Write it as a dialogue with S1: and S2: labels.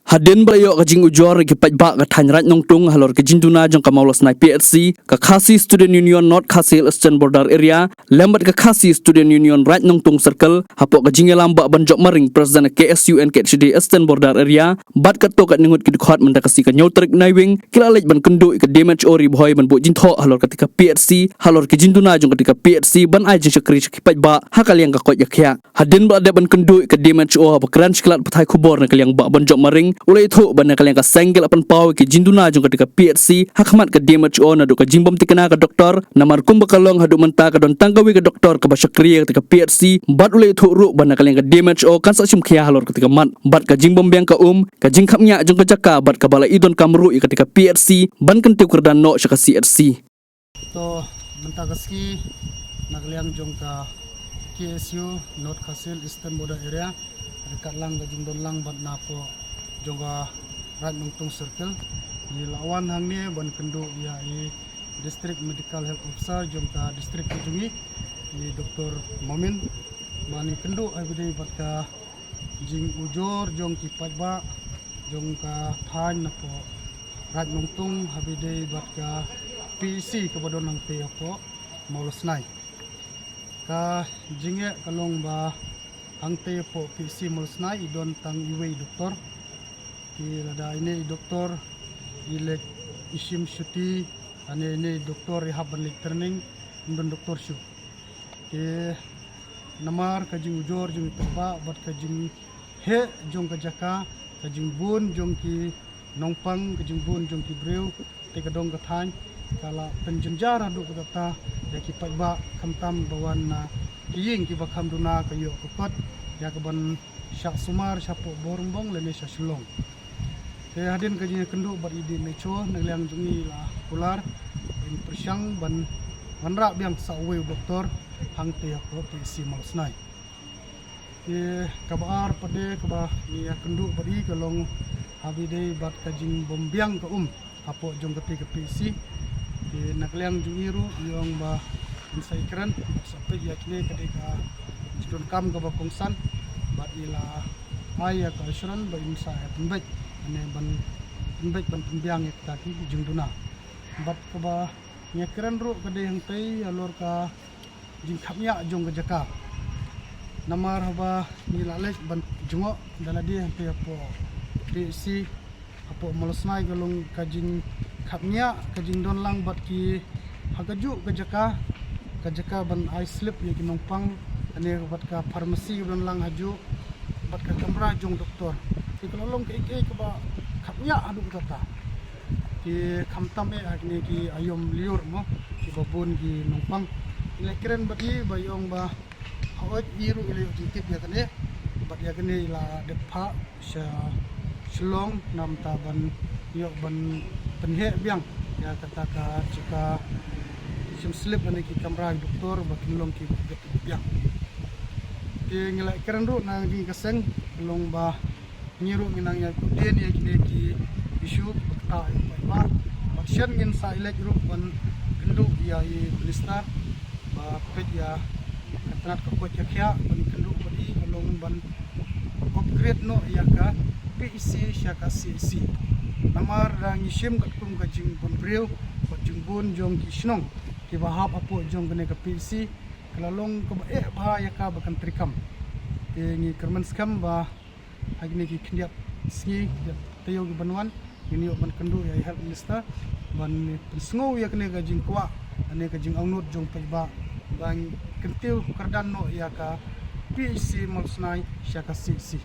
S1: Hadin belayo kajing ujor ke pajba ka thanrat nongtung halor ke jinduna jong ka maulos nai PHC ka Khasi Student Union North Khasi Eastern Border Area lembat ka Khasi Student Union right nongtung circle hapo ka jingelam ba banjok maring president KSU and KHD Eastern Border Area bat ka to ka ningut ki khot men kasi ka nyotrik naiwing kilalej ban kendu ka damage ori boy ban bo jintho halor ketika PHC halor ke jinduna jong ketika PHC ban ai jing chakri ki pajba hakal yang ka kot yakya hadin ba de ban kendu ka damage o ba kran chklat pathai khubor na kaliang ba banjok maring ulai thu ban kalian ka senggel apan pau ke jinduna jong ketika PHC hakmat ke DMHO na do ka jimbom tikena ka doktor namar kum bakalong hadu menta ka don tanggawi ka doktor ka basakriya ketika PHC bat ulai thu ru ban kalian ka DMHO kan sa sim khia halor ketika mat bat ka jimbom biang ka ka jingkhamnya jong ka jaka bat ka bala idon kamru ketika PHC ban kan tiu kerdan no ka CHC
S2: to menta kaski nakaliang jong ka KSU North Khasi Eastern Border Area dekat lang ka jingdon lang bat na po jonga rat nongtung circle di lawan hang ni ban kendu ya i district medical health officer jongka district Kujungi di Dr. Momin mani kendu ai bidai batka jing ujor jong ki pajba jongka than na po rat nongtung habidai batka PC kabadon nang te po maulos nai ka jinge kalong ba hang te po PC maulos nai idon tang iwei doktor ada ini doktor ilek isim syuti ane ini doktor rehab balik training dan doktor syu ke namar kajing ujor jung terba bat kajing he jong kajaka kajing bun jong ki nongpang kajing bun jong ki breu te kadong kathan kala penjenjara du kata ya ki paiba kamtam bawan na kiying ki bakam duna kayo kokot ya kaban syak sumar syapo borumbong lene syasulong saya hadin kajian kendu bat ide mecho nagliang jungi la pular in persyang ban manra biang sawe doktor hang te ko PC malsnai ke kabar pade kaba ni kendu bari kalong habide bat kajing bombiang ka apo jong ke PC ke nagliang jungi ru yong ba insai kran sampai yakne kadeka jidon kam ka bakongsan bat ila aya ka asran ba insai penbek ane ban pembiang kita ki jungduna bat kaba nyekran ru kade hang tei alor ka jingkhamnya jong ka jaka namar haba ni lalek ban jungo dala dia hang tei apo PC apo malosnai galung kajing khamnya kajing don lang bat ki hagaju ka jaka ban I slip ye ki nongpang ane bat ka farmasi don lang haju bat ka kamra jong doktor kalau long ke ba kapnya adu kata ki kamtam agni ki ayom liur mo ki babun ki nongpang lekren bagi bayong ba hawat iru ile titip ya kane bat ya kane la depa sha shlong nam taban yo ban penhe biang ya kata ka jika sim slip ane ki kamera doktor bakilong ki biang ki ngelekren ru nang di keseng long ba nyiru minangnya kudien ya kini ki isu ta ba action ngin sa ilek ru ban kendu ya i minister ba pet ya katrat ko kya kya ban kendu badi kalong ban upgrade no ya ka PC syaka CC namar rang isim katum kajing bon breu kajing bun jong ki snong ki bahap apo jong kene ka PC kalalong ko ba ya ka bakan trikam ngi kerman skam ba agni ki kindiap singi tayo gi banwan ini ban kendu ya health minister ban sngo ya kene ga jing kwa ane ka jing aunut jong paiba bang kentiu kardan no ya ka PC malsnai syaka CC